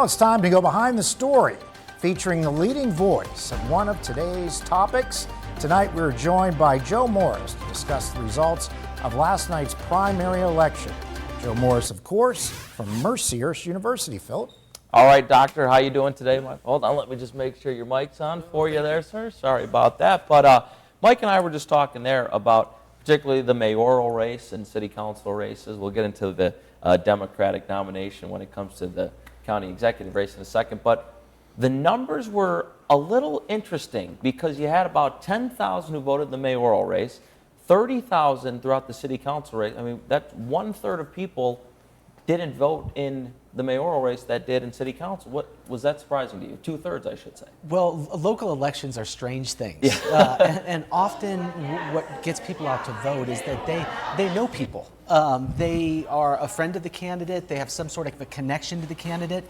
Now it's time to go behind the story, featuring the leading voice of one of today's topics. Tonight we're joined by Joe Morris to discuss the results of last night's primary election. Joe Morris, of course, from Mercyhurst University. Philip. All right, Doctor, how you doing today? Hold on, let me just make sure your mic's on for you there, sir. Sorry about that. But Mike and I were just talking there about particularly the mayoral race and city council races. We'll get into the Democratic nomination when it comes to the county executive race in a second. But the numbers were a little interesting because you had about 10,000 who voted in the mayoral race, 30,000 throughout the city council race. I mean, that's 1/3 of people didn't vote in the mayoral race that did in city council. What was that surprising to you? 2/3, I should say. Well, local elections are strange things. Yeah. And often what gets people out to vote is that they know people. They are a friend of the candidate. They have some sort of a connection to the candidate.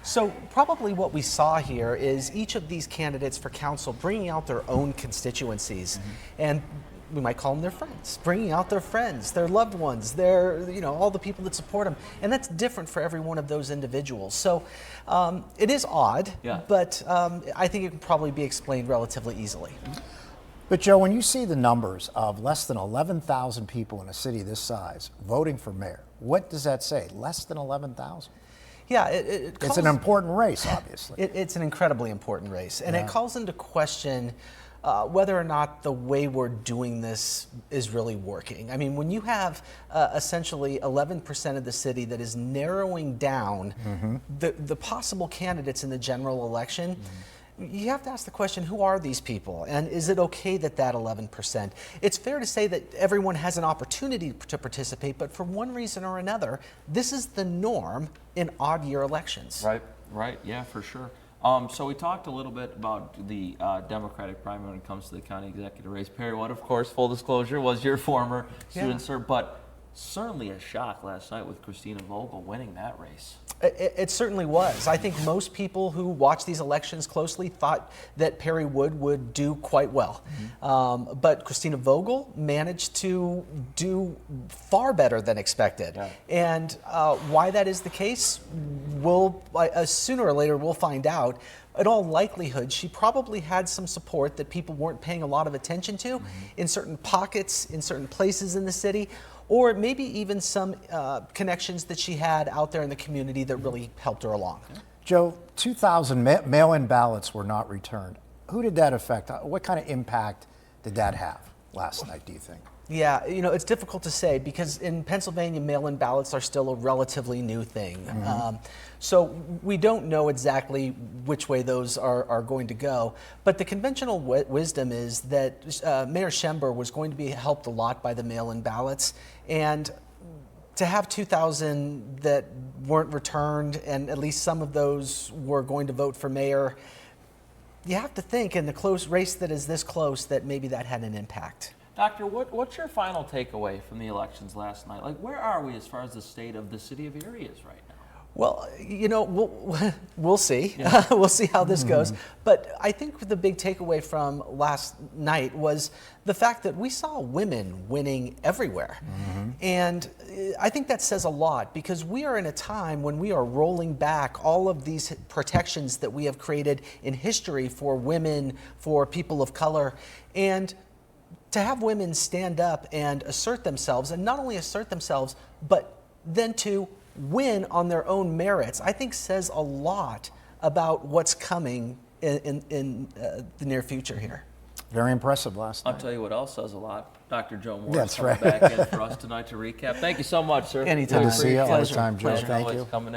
So probably what we saw here is each of these candidates for council bringing out their own constituencies. Mm-hmm. And we might call them their friends, bringing out their friends, their loved ones, all the people that support them. And that's different for every one of those individuals. So it is odd, yeah. But I think it can probably be explained relatively easily. But Joe, when you see the numbers of less than 11,000 people in a city this size voting for mayor, what does that say? Less than 11,000? Yeah, it's an important race, obviously. It's an incredibly important race, and yeah. It calls into question whether or not the way we're doing this is really working. I mean, when you have essentially 11% of the city that is narrowing down mm-hmm. the possible candidates in the general election, mm-hmm. you have to ask the question, who are these people? And is it okay that 11%? It's fair to say that everyone has an opportunity to participate, but for one reason or another, this is the norm in odd year elections. Right, yeah, for sure. So we talked a little bit about the Democratic primary when it comes to the county executive race. Perry Wood, of course, full disclosure, was your former student, sir, but certainly a shock last night with Christina Vogel winning that race. It certainly was. I think most people who watch these elections closely thought that Perry Wood would do quite well. Mm-hmm. But Christina Vogel managed to do far better than expected. Yeah. And why that is the case, sooner or later we'll find out. In all likelihood, she probably had some support that people weren't paying a lot of attention to mm-hmm. in certain pockets, in certain places in the city, or maybe even some connections that she had out there in the community that really helped her along. Joe, 2,000 mail-in ballots were not returned. Who did that affect? What kind of impact did that have last night, do you think? Yeah, it's difficult to say because in Pennsylvania, mail-in ballots are still a relatively new thing. Mm-hmm. So we don't know exactly which way those are going to go. But the conventional wisdom is that Mayor Schember was going to be helped a lot by the mail-in ballots. And to have 2,000 that weren't returned and at least some of those were going to vote for mayor, you have to think in the close race that is this close that maybe that had an impact. Doctor, what's your final takeaway from the elections last night? Like, where are we as far as the state of the city of Erie is right now? Well, we'll see. Yeah. We'll see how this goes. But I think the big takeaway from last night was the fact that we saw women winning everywhere. Mm-hmm. And I think that says a lot because we are in a time when we are rolling back all of these protections that we have created in history for women, for people of color. And to have women stand up and assert themselves, and not only assert themselves, but then to win on their own merits, I think says a lot about what's coming in the near future here. Very impressive last night. I'll tell you what else says a lot. Dr. Joe Morris That's coming right. back in for us tonight to recap. Thank you so much, sir. Anytime. Good to see you all the Pleasure. time, Joe. Pleasure. Thank you. Coming